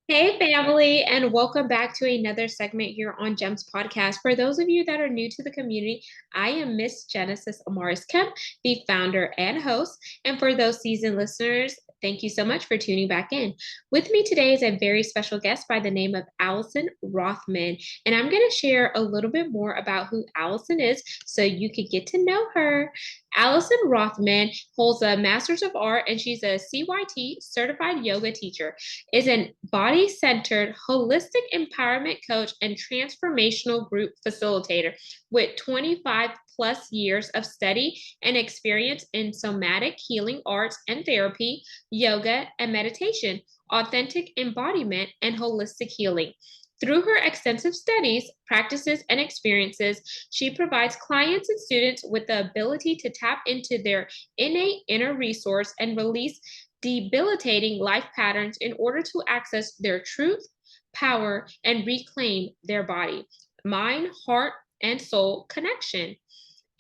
Hey, family, and welcome back to another segment here on GEMS Podcast. For those of you that are new to the community, I am Miss Genesis Amaris Kemp, the founder and host. And for those seasoned listeners, thank you so much for tuning back in. With me today is a very special guest by the name of Allison Rothman. And I'm going to share a little bit more about who Allison is so you could get to know her. Allison Rothman holds a Master's of Art and she's a CYT certified yoga teacher, is an body-centered, holistic empowerment coach and transformational group facilitator with 25 plus years of study and experience in somatic healing arts and therapy, yoga and meditation, authentic embodiment, and holistic healing. Through her extensive studies, practices, and experiences, she provides clients and students with the ability to tap into their innate inner resource and release debilitating life patterns in order to access their truth, power, and reclaim their body, mind, heart, and soul connection.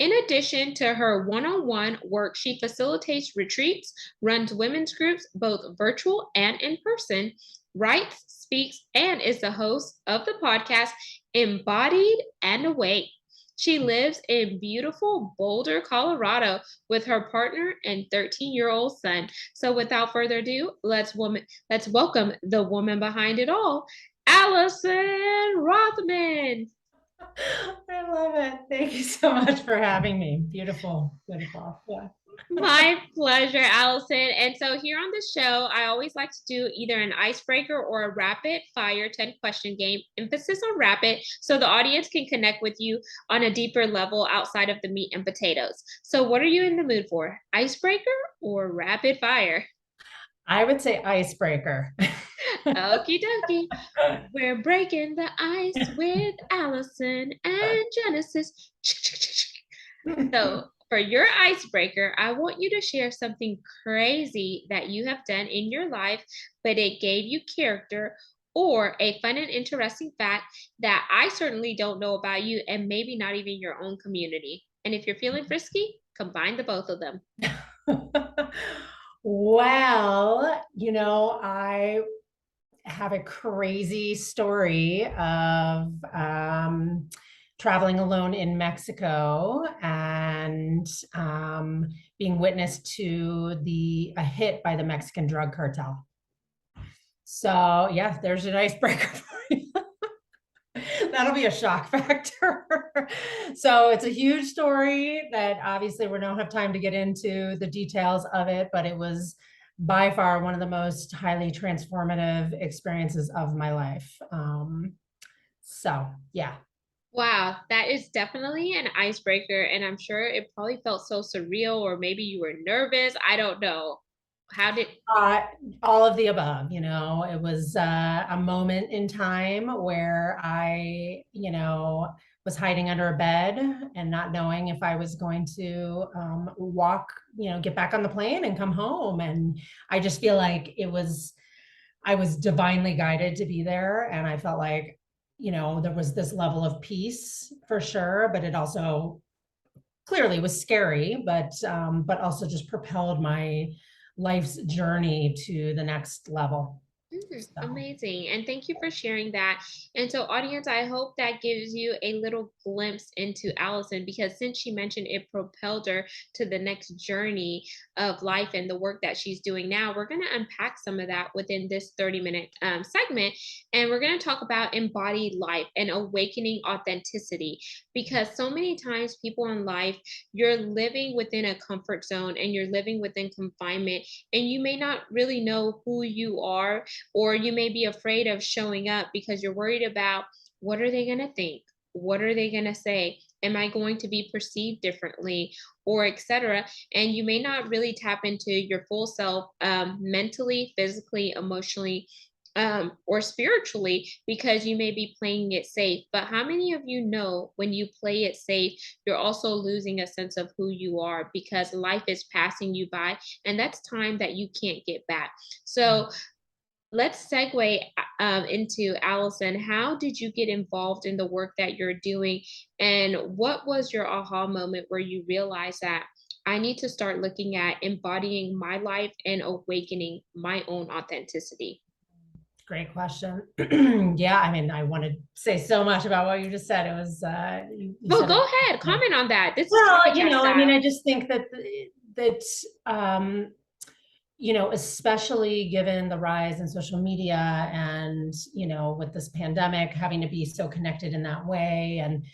In addition to her one on one work, she facilitates retreats, runs women's groups, both virtual and in person, writes, speaks, and is the host of the podcast Embodied and Awake. She lives in beautiful Boulder, Colorado, with her partner and 13-year-old son. So, without further ado, let's welcome the woman behind it all, Allison Rothman. I love it. Thank you so much for having me. Beautiful, beautiful. Yeah. My pleasure, Allison. And so here on the show, I always like to do either an icebreaker or a rapid fire 10 question game, emphasis on rapid, so the audience can connect with you on a deeper level outside of the meat and potatoes. So, what are you in the mood for? Icebreaker or rapid fire? I would say icebreaker. Okie dokie. We're breaking the ice with Allison and Genesis. So, for your icebreaker, I want you to share something crazy that you have done in your life, but it gave you character, or a fun and interesting fact that I certainly don't know about you and maybe not even your own community. And if you're feeling frisky, combine the both of them. Well, I have a crazy story of traveling alone in Mexico and being witness to a hit by the Mexican drug cartel. So, yeah, there's an icebreaker for you. That'll be a shock factor. So it's a huge story that obviously we don't have time to get into the details of it, but it was by far one of the most highly transformative experiences of my life. So yeah. Wow, that is definitely an icebreaker. And I'm sure it probably felt so surreal, or maybe you were nervous. I don't know. How did, Uh, all of the above, it was a moment in time where was hiding under a bed and not knowing if I was going to walk, get back on the plane and come home. And I just feel like I was divinely guided to be there. And I felt like, there was this level of peace for sure, but it also clearly was scary, but also just propelled my life's journey to the next level. So amazing. And thank you for sharing that. And so, audience, I hope that gives you a little glimpse into Allison, because since she mentioned it propelled her to the next journey of life and the work that she's doing now, we're going to unpack some of that within this 30-minute segment. And we're going to talk about embodied life and awakening authenticity, because so many times people in life, you're living within a comfort zone and you're living within confinement, and you may not really know who you are, or you may be afraid of showing up because you're worried about, what are they going to think? What are they going to say? Am I going to be perceived differently, or etc.? And you may not really tap into your full self, mentally, physically, emotionally, or spiritually, because you may be playing it safe. But how many of you know, when you play it safe, you're also losing a sense of who you are, because life is passing you by, and that's time that you can't get back. So let's segue into Allison. How did you get involved in the work that you're doing? And what was your aha moment where you realized that I need to start looking at embodying my life and awakening my own authenticity? Great question. Yeah, I mean, I want to say so much about what you just said. It was you Well, said go it. ahead, comment on that. This is coffee Well, chat I mean, style. I just think that that especially given the rise in social media and, with this pandemic, having to be so connected in that way. And,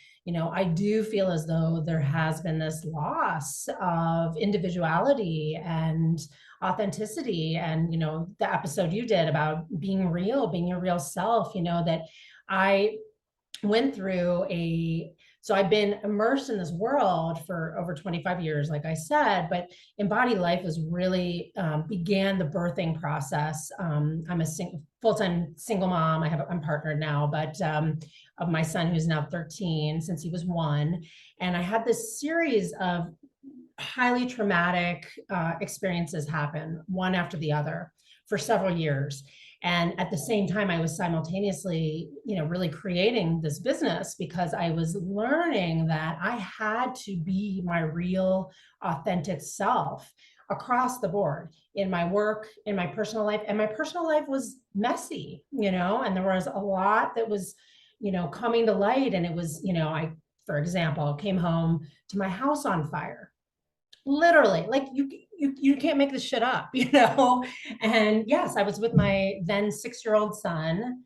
I do feel as though there has been this loss of individuality and authenticity. And, the episode you did about being real, being your real self, that I went through so I've been immersed in this world for over 25 years, like I said, but Embodied Life was really began the birthing process. I'm a full-time single mom. I'm partnered now, but of my son, who's now 13 since he was 1. And I had this series of highly traumatic experiences happen one after the other for several years. And at the same time, I was simultaneously, really creating this business because I was learning that I had to be my real, authentic self across the board in my work, in my personal life. And my personal life was messy, and there was a lot that was, coming to light. And it was, for example, came home to my house on fire. Literally, like you can't make this shit up, And yes, I was with my then 6-year-old son,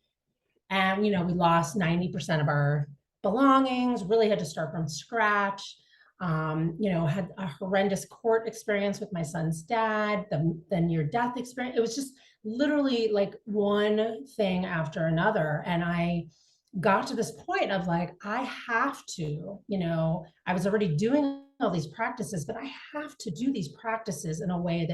and we lost 90% of our belongings, really had to start from scratch. Had a horrendous court experience with my son's dad, the near-death experience. It was just literally like one thing after another. And I got to this point of like, I have to, I was already doing all these practices, but I have to do these practices in a way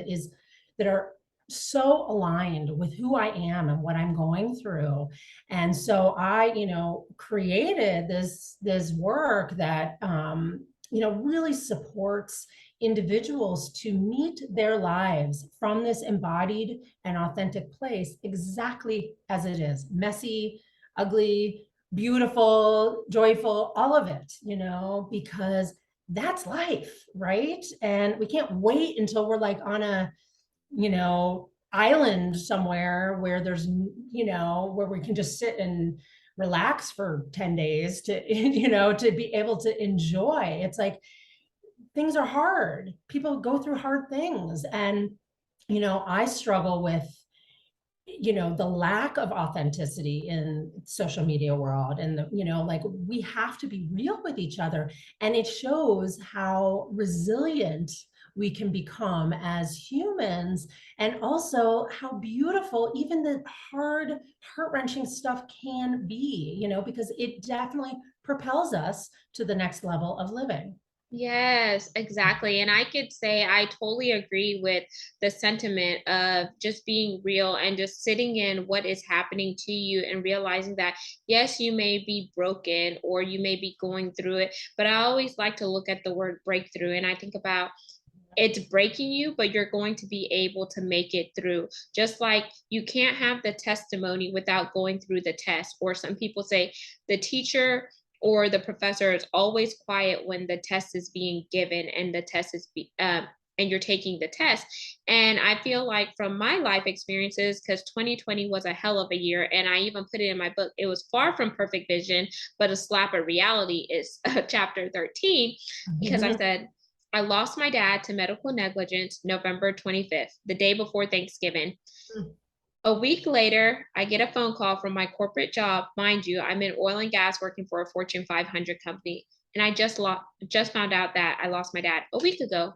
that are so aligned with who I am and what I'm going through. And so I, created this work that, really supports individuals to meet their lives from this embodied and authentic place exactly as it is: messy, ugly, beautiful, joyful, all of it, because that's life, right? And we can't wait until we're like on a, island somewhere where there's, where we can just sit and relax for 10 days to, to be able to enjoy. It's like things are hard. People go through hard things. And, I struggle with the lack of authenticity in social media world, and like we have to be real with each other, and it shows how resilient we can become as humans, and also how beautiful even the hard, heart-wrenching stuff can be, because it definitely propels us to the next level of living. Yes, exactly. And I could say I totally agree with the sentiment of just being real and just sitting in what is happening to you and realizing that, yes, you may be broken or you may be going through it, but I always like to look at the word breakthrough. And I think about it's breaking you, but you're going to be able to make it through. Just like you can't have the testimony without going through the test. Or some people say the teacher or the professor is always quiet when the test is being given and the test is and you're taking the test. And I feel like from my life experiences, because 2020 was a hell of a year, and I even put it in my book, it was far from perfect vision, but a slap of reality is chapter 13, because I said, I lost my dad to medical negligence November 25th, the day before Thanksgiving. A week later, I get a phone call from my corporate job. Mind you, I'm in oil and gas working for a Fortune 500 company. And I just found out that I lost my dad a week ago,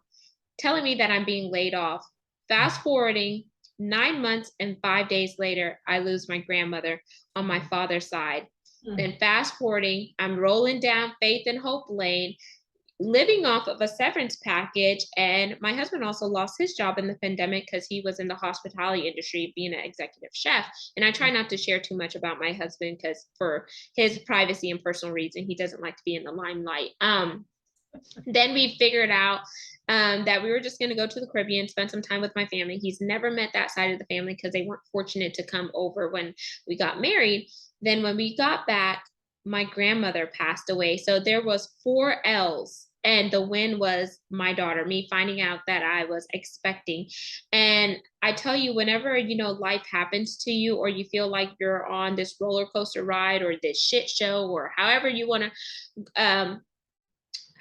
telling me that I'm being laid off. Fast forwarding 9 months and 5 days later, I lose my grandmother on my father's side. Then fast forwarding, I'm rolling down Faith and Hope Lane, living off of a severance package. And my husband also lost his job in the pandemic because he was in the hospitality industry being an executive chef. And I try not to share too much about my husband because for his privacy and personal reason, he doesn't like to be in the limelight. Then we figured out that we were just going to go to the Caribbean, spend some time with my family. He's never met that side of the family because they weren't fortunate to come over when we got married. Then when we got back, my grandmother passed away. So there was 4 L's And the win was my daughter, me finding out that I was expecting. And I tell you, whenever, life happens to you, or you feel like you're on this roller coaster ride or this shit show, or um,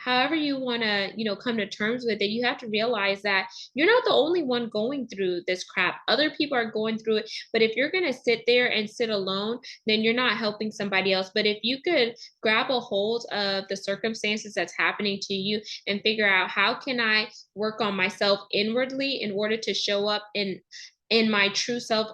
however you want to come to terms with it, you have to realize that you're not the only one going through this crap. Other people are going through it, but if you're going to sit there and sit alone, then you're not helping somebody else. But if you could grab a hold of the circumstances that's happening to you and figure out, how can I work on myself inwardly in order to show up in my true self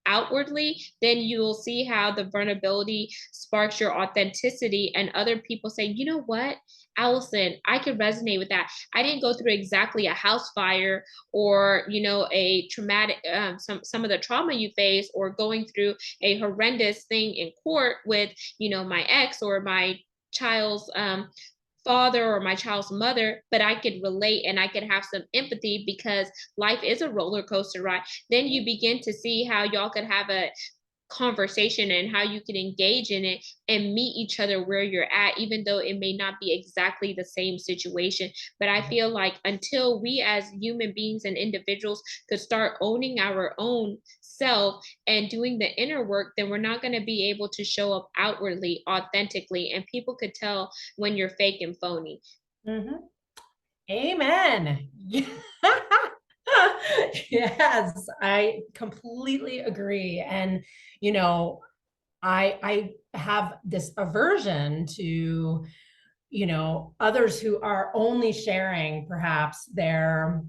outwardly, then you will see how the vulnerability sparks your authenticity, and other people say, you know what, Allison, I could resonate with that. I didn't go through exactly a house fire, or a traumatic, some of the trauma you face, or going through a horrendous thing in court with my ex, or my child's father, or my child's mother, but I could relate and I could have some empathy because life is a roller coaster ride. Then you begin to see how y'all could have a conversation and how you can engage in it and meet each other where you're at, even though it may not be exactly the same situation. But I feel like until we as human beings and individuals could start owning our own self and doing the inner work, then we're not going to be able to show up outwardly authentically, and people could tell when you're fake and phony. Mm-hmm. Amen. Yes, I completely agree. And, I have this aversion to, others who are only sharing perhaps their,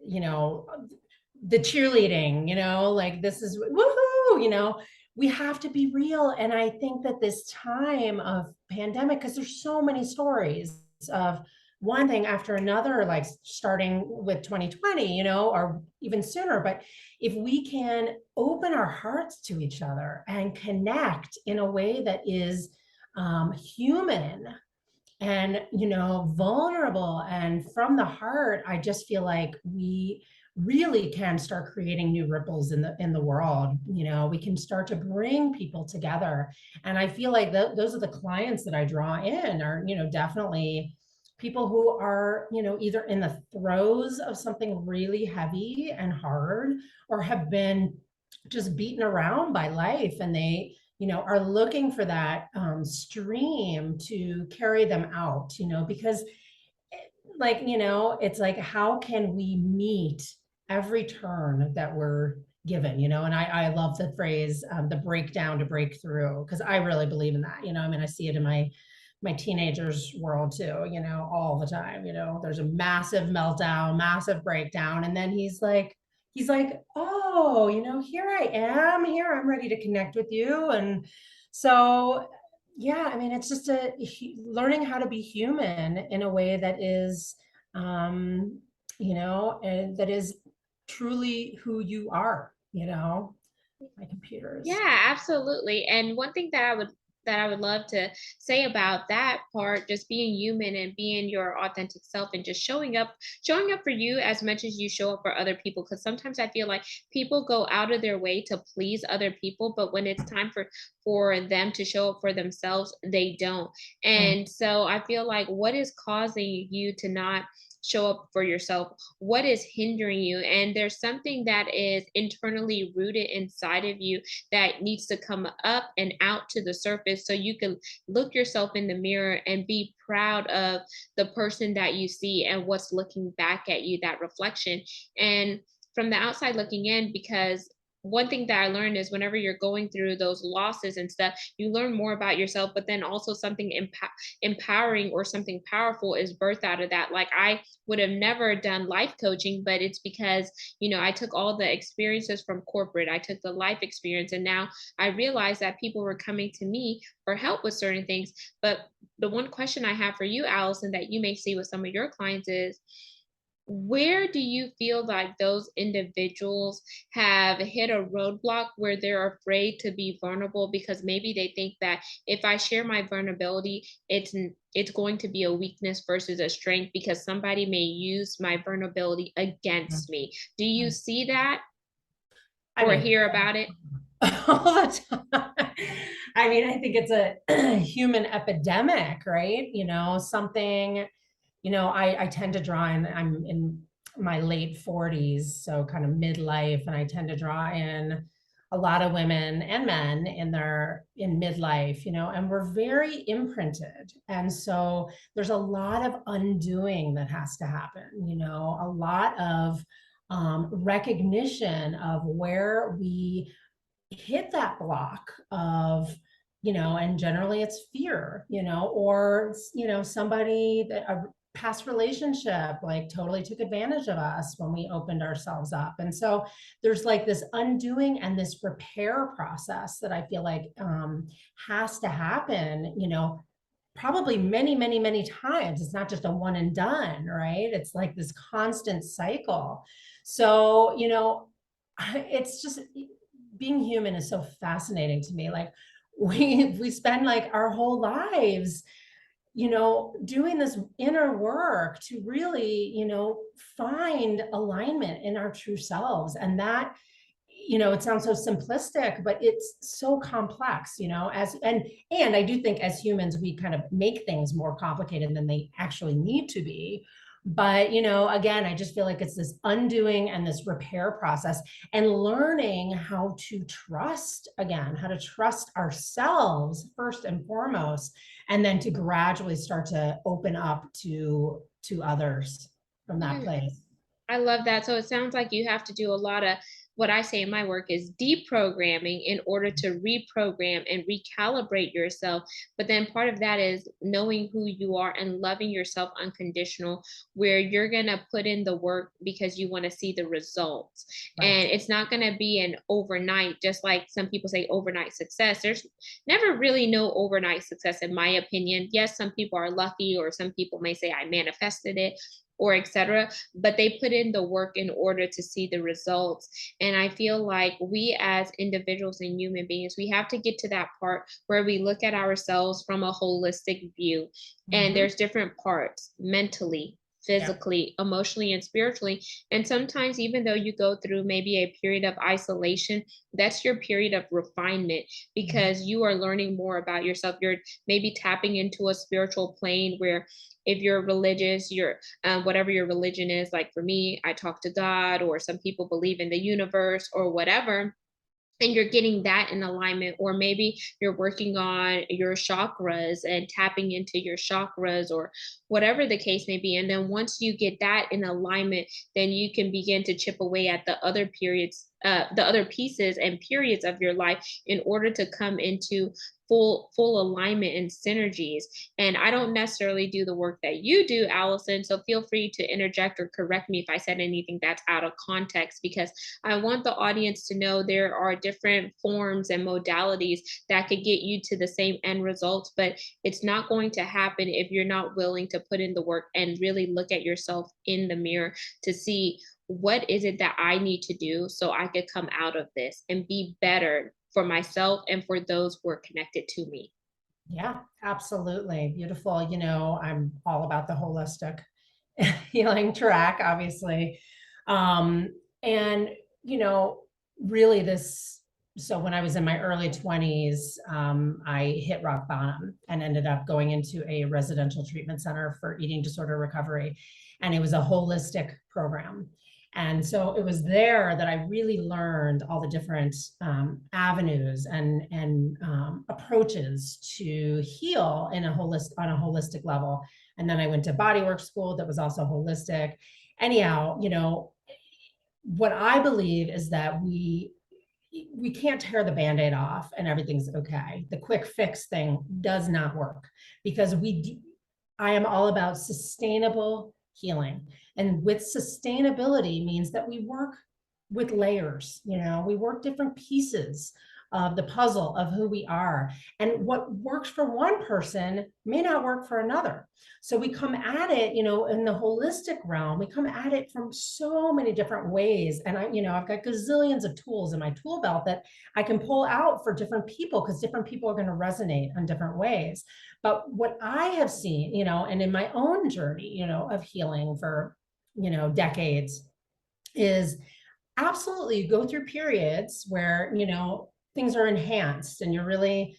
the cheerleading, like this is woohoo, we have to be real. And I think that this time of pandemic, because there's so many stories of one thing after another, like starting with 2020, or even sooner. But if we can open our hearts to each other and connect in a way that is human and, vulnerable and from the heart, I just feel like we really can start creating new ripples in the world. We can start to bring people together. And I feel like those are the clients that I draw in are, definitely people who are, either in the throes of something really heavy and hard, or have been just beaten around by life, and they, are looking for that stream to carry them out, because like, it's like, how can we meet every turn that we're given, and I love the phrase, the breakdown to break through, because I really believe in that, I mean, I see it in my teenagers world too, all the time, there's a massive meltdown, massive breakdown. And then he's like, oh, here I am, here, I'm ready to connect with you. And so, yeah, I mean, it's just learning how to be human in a way that is, and that is truly who you are, my computers. Yeah, absolutely. And one thing that I would love to say about that part, just being human and being your authentic self and just showing up for you as much as you show up for other people. Because sometimes I feel like people go out of their way to please other people, but when it's time for them to show up for themselves, they don't. And so I feel like, what is causing you to not show up for yourself? What is hindering you? And there's something that is internally rooted inside of you that needs to come up and out to the surface, so you can look yourself in the mirror and be proud of the person that you see and what's looking back at you, that reflection. And from the outside looking in, because one thing that I learned is, whenever you're going through those losses and stuff, you learn more about yourself, but then also something empowering or something powerful is birthed out of that. Like, I would have never done life coaching, but it's because, I took all the experiences from corporate, I took the life experience, and now I realized that people were coming to me for help with certain things. But the one question I have for you, Allison, that you may see with some of your clients is, where do you feel like those individuals have hit a roadblock where they're afraid to be vulnerable, because maybe they think that if I share my vulnerability, it's going to be a weakness versus a strength, because somebody may use my vulnerability against me. Do you see that I or mean, hear about it? all the time. I mean, I think it's a human epidemic, right? Something I tend to draw in, I'm in my late 40s, so kind of midlife, and I tend to draw in a lot of women and men in midlife, and we're very imprinted. And so there's a lot of undoing that has to happen, a lot of recognition of where we hit that block of, and generally it's fear, or, somebody that a past relationship like totally took advantage of us when we opened ourselves up. And so there's like this undoing and this repair process that I feel like has to happen, probably many, many, many times. It's not just a one and done, right? It's like this constant cycle. So, it's just, being human is so fascinating to me. Like we spend like our whole lives, doing this inner work to really, find alignment in our true selves. And that, it sounds so simplistic, but it's so complex, and I do think as humans, we kind of make things more complicated than they actually need to be. But, again, I just feel like it's this undoing and this repair process, and learning how to trust again, how to trust ourselves first and foremost, and then to gradually start to open up to others from that place. I love that. So it sounds like you have to do a lot of what I say in my work is deprogramming in order to reprogram and recalibrate yourself. But then part of that is knowing who you are and loving yourself unconditional, where you're going to put in the work because you want to see the results. Right. And it's not going to be an overnight, just like some people say overnight success. There's never really no overnight success, in my opinion. Yes, some people are lucky, or some people may say I manifested it, or etc., but they put in the work in order to see the results. And I feel like we as individuals and human beings, we have to get to that part where we look at ourselves from a holistic view. And there's different parts: mentally, physically, emotionally, and spiritually. And sometimes, even though you go through maybe a period of isolation, that's your period of refinement, because you are learning more about yourself. You're maybe tapping into a spiritual plane where, if you're religious, you're whatever your religion is. Like for me, I talk to God, or some people believe in the universe or whatever, and you're getting that in alignment. Or maybe you're working on your chakras and tapping into your chakras, or whatever the case may be. And then once you get that in alignment, then you can begin to chip away at the other periods, the other pieces and periods of your life, in order to come into full alignment and synergies. And I don't necessarily do the work that you do, Allison, so feel free to interject or correct me if I said anything that's out of context, because I want the audience to know there are different forms and modalities that could get you to the same end results, but it's not going to happen if you're not willing to put in the work and really look at yourself in the mirror to see, what is it that I need to do so I could come out of this and be better for myself and for those who are connected to me. Yeah, absolutely. Beautiful. I'm all about the holistic healing track, obviously. And, really so when I was in my early 20s, I hit rock bottom and ended up going into a residential treatment center for eating disorder recovery. And it was a holistic program. And so it was there that I really learned all the different avenues and approaches to heal on a holistic level. And then I went to bodywork school that was also holistic. Anyhow, what I believe is that we can't tear the Band-Aid off and everything's okay. The quick fix thing does not work, because I am all about sustainable healing. And with sustainability means that we work with layers, we work different pieces of the puzzle of who we are. And what works for one person may not work for another. So we come at it, in the holistic realm, we come at it from so many different ways. And I've got gazillions of tools in my tool belt that I can pull out for different people, because different people are going to resonate in different ways. But what I have seen, and in my own journey, of healing for, decades, is absolutely you go through periods where, things are enhanced and you're really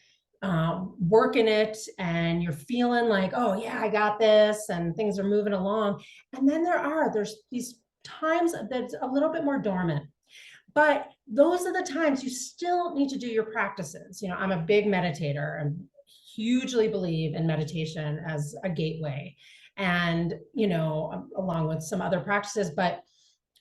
working it and you're feeling like, oh yeah, I got this, and things are moving along. And then there's these times that's a little bit more dormant. But those are the times you still need to do your practices. I'm a big meditator and hugely believe in meditation as a gateway, and along with some other practices. But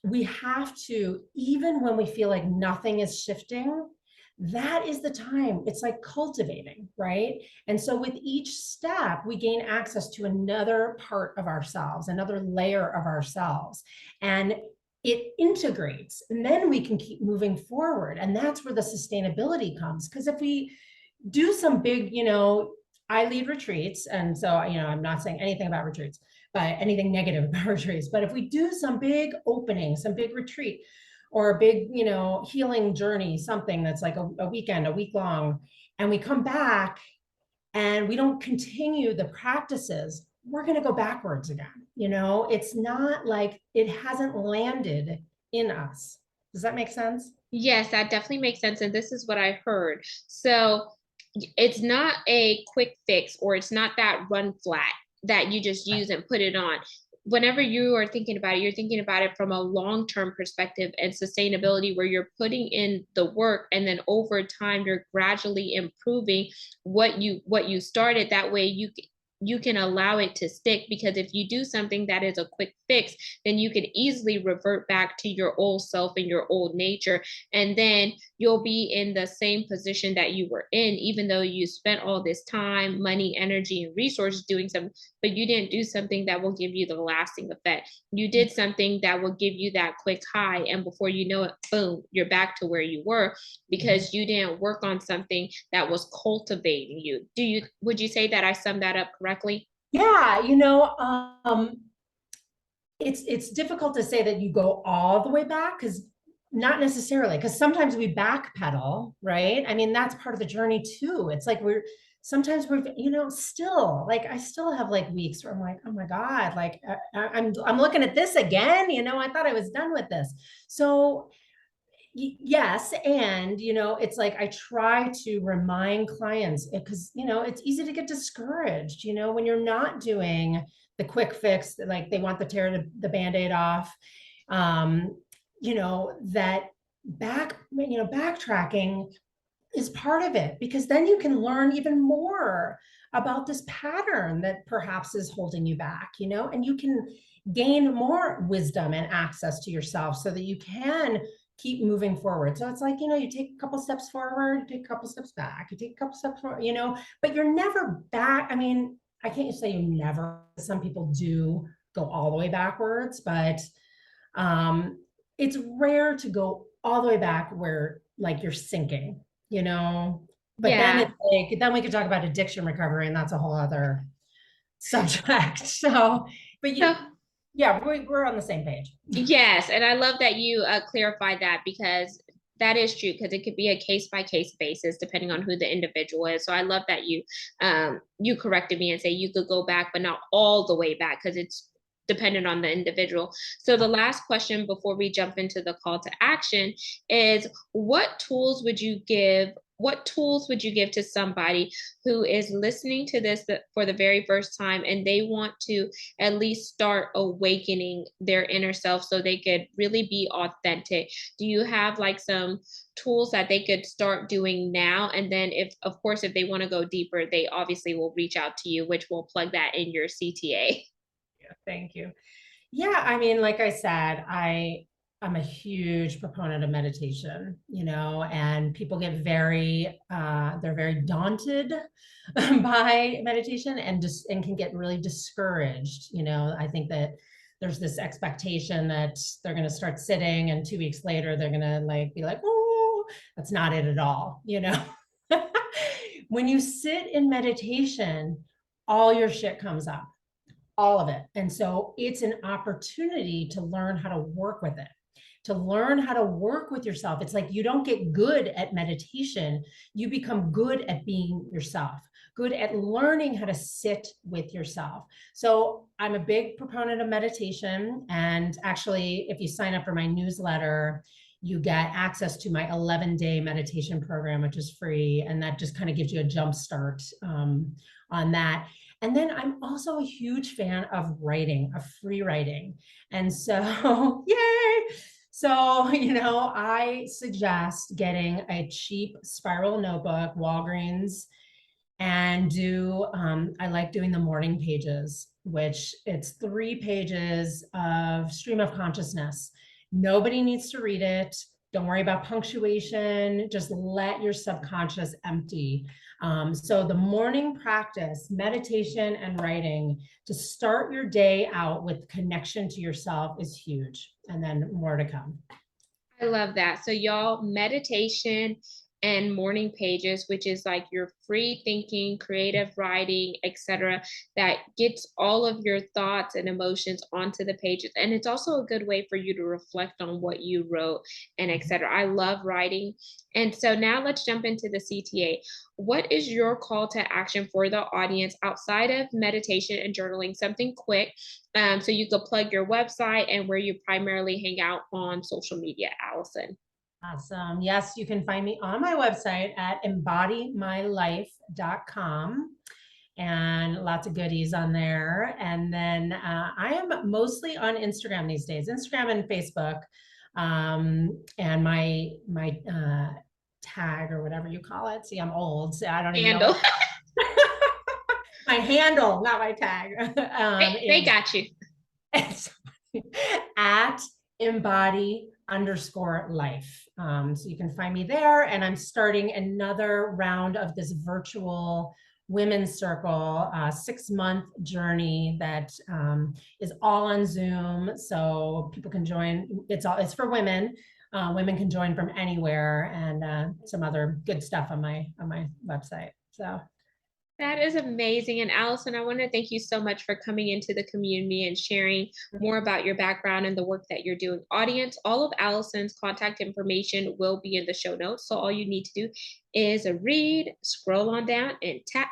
we have to, even when we feel like nothing is shifting, that is the time. It's like cultivating, right? And so with each step, we gain access to another part of ourselves, another layer of ourselves, and it integrates, and then we can keep moving forward. And that's where the sustainability comes. Because if we do some big, I lead retreats, and so I'm not saying anything about retreats, but anything negative about retreats. But if we do some big opening, some big retreat, or a big, healing journey, something that's like a weekend, a week long, and we come back and we don't continue the practices, we're going to go backwards again. It's not like it hasn't landed in us. Does that make sense? Yes, that definitely makes sense. And this is what I heard. So it's not a quick fix, or it's not that run flat that you just use and put it on. Whenever you are thinking about it, you're thinking about it from a long-term perspective and sustainability, where you're putting in the work, and then over time you're gradually improving what you started. That way you can allow it to stick, because if you do something that is a quick fix, then you can easily revert back to your old self and your old nature, and then you'll be in the same position that you were in, even though you spent all this time, money, energy, and resources doing something, but you didn't do something that will give you the lasting effect. You did something that will give you that quick high, and before you know it, boom, you're back to where you were, because you didn't work on something that was cultivating you. Would you say that I summed that up correctly? Yeah, it's difficult to say that you go all the way back, because not necessarily, because sometimes we backpedal, right? I mean, that's part of the journey too. It's like sometimes we're, still like, I still have like weeks where I'm like, oh my God, like I'm looking at this again, I thought I was done with this. So yes, and it's like I try to remind clients, because it's easy to get discouraged when you're not doing the quick fix, like they want to tear the band-aid off. That backtracking is part of it, because then you can learn even more about this pattern that perhaps is holding you back, and you can gain more wisdom and access to yourself so that you can keep moving forward. So it's like, you take a couple steps forward, you take a couple steps back, you take a couple steps forward, but you're never back. I mean, I can't say you never, some people do go all the way backwards, but it's rare to go all the way back where like you're sinking, but then Yeah. it's like, then we could talk about addiction recovery, and that's a whole other subject. So, but So yeah, we're on the same page. yes, and I love that you clarified that, because that is true, because it could be a case by case basis depending on who the individual is. So I love that you corrected me and say you could go back, but not all the way back, because it's dependent on the individual. So the last question before we jump into the call to action is, what tools would you give to somebody who is listening to this for the very first time, and they want to at least start awakening their inner self so they could really be authentic? Do you have like some tools that they could start doing now? And then of course, if they want to go deeper, they obviously will reach out to you, which will plug that in your CTA. Yeah, thank you. Yeah, I mean, like I said, I'm a huge proponent of meditation, and people get they're very daunted by meditation, and can get really discouraged. I think that there's this expectation that they're going to start sitting, and 2 weeks later they're going to like be like, oh, that's not it at all. When you sit in meditation, all your shit comes up, all of it. And so it's an opportunity to learn how to work with it, to learn how to work with yourself. It's like you don't get good at meditation, you become good at being yourself, good at learning how to sit with yourself. So I'm a big proponent of meditation. And actually, if you sign up for my newsletter, you get access to my 11-day meditation program, which is free. And that just kind of gives you a jump start on that. And then I'm also a huge fan of writing, of free writing. And so, yay! So, I suggest getting a cheap spiral notebook, Walgreens, and I like doing the morning pages, which it's 3 pages of stream of consciousness. Nobody needs to read it. Don't worry about punctuation. Just let your subconscious empty. So the morning practice, meditation and writing to start your day out with connection to yourself is huge. And then more to come. I love that. So y'all, meditation and morning pages, which is like your free thinking, creative writing, etc., that gets all of your thoughts and emotions onto the pages. And it's also a good way for you to reflect on what you wrote and etc. I love writing. And so now let's jump into the CTA. What is your call to action for the audience outside of meditation and journaling? Something quick, so you could plug your website and where you primarily hang out on social media, Allison. Awesome. Yes, you can find me on my website at embodymylife.com, and lots of goodies on there. And then I am mostly on Instagram these days, Instagram and Facebook. And my tag, or whatever you call it. See, I'm old, so I don't even know. Handle. My handle, not my tag. They got you. At embody_life. So you can find me there. And I'm starting another round of this virtual women's circle, 6-month journey that is all on Zoom. So people can join. It's for women. Women can join from anywhere, and some other good stuff on my website. So that is amazing. And Allison, I want to thank you so much for coming into the community and sharing more about your background and the work that you're doing. Audience, all of Allison's contact information will be in the show notes. So all you need to do is read, scroll on down, and tap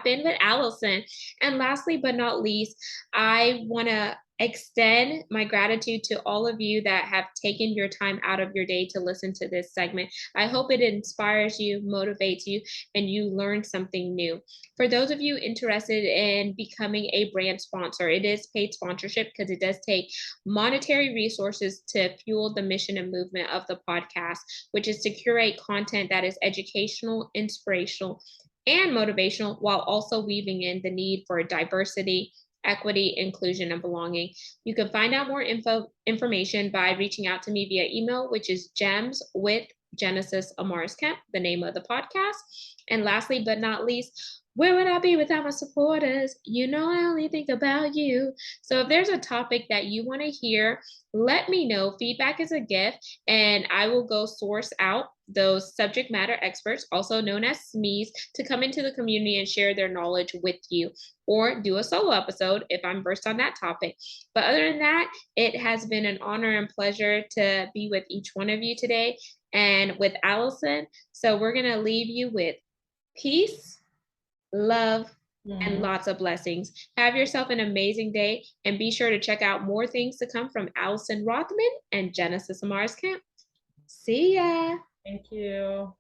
in with Allison. And lastly, but not least, I want to extend my gratitude to all of you that have taken your time out of your day to listen to this segment. I hope it inspires you, motivates you, and you learn something new. For those of you interested in becoming a brand sponsor, it is paid sponsorship because it does take monetary resources to fuel the mission and movement of the podcast, which is to curate content that is educational, inspirational, and motivational, while also weaving in the need for diversity, equity, inclusion, and belonging. You can find out more information by reaching out to me via email, which is gems with Genesis Amaris Kemp, the name of the podcast. And lastly, but not least, where would I be without my supporters? You know, I only think about you. So if there's a topic that you want to hear, let me know. Feedback is a gift, and I will go source out those subject matter experts, also known as SMEs, to come into the community and share their knowledge with you, or do a solo episode if I'm versed on that topic. But other than that, it has been an honor and pleasure to be with each one of you today and with Allison. So we're going to leave you with peace, love, and lots of blessings. Have yourself an amazing day, and be sure to check out more things to come from Allison Rothman and Genesis Amaris Kemp. See ya. Thank you.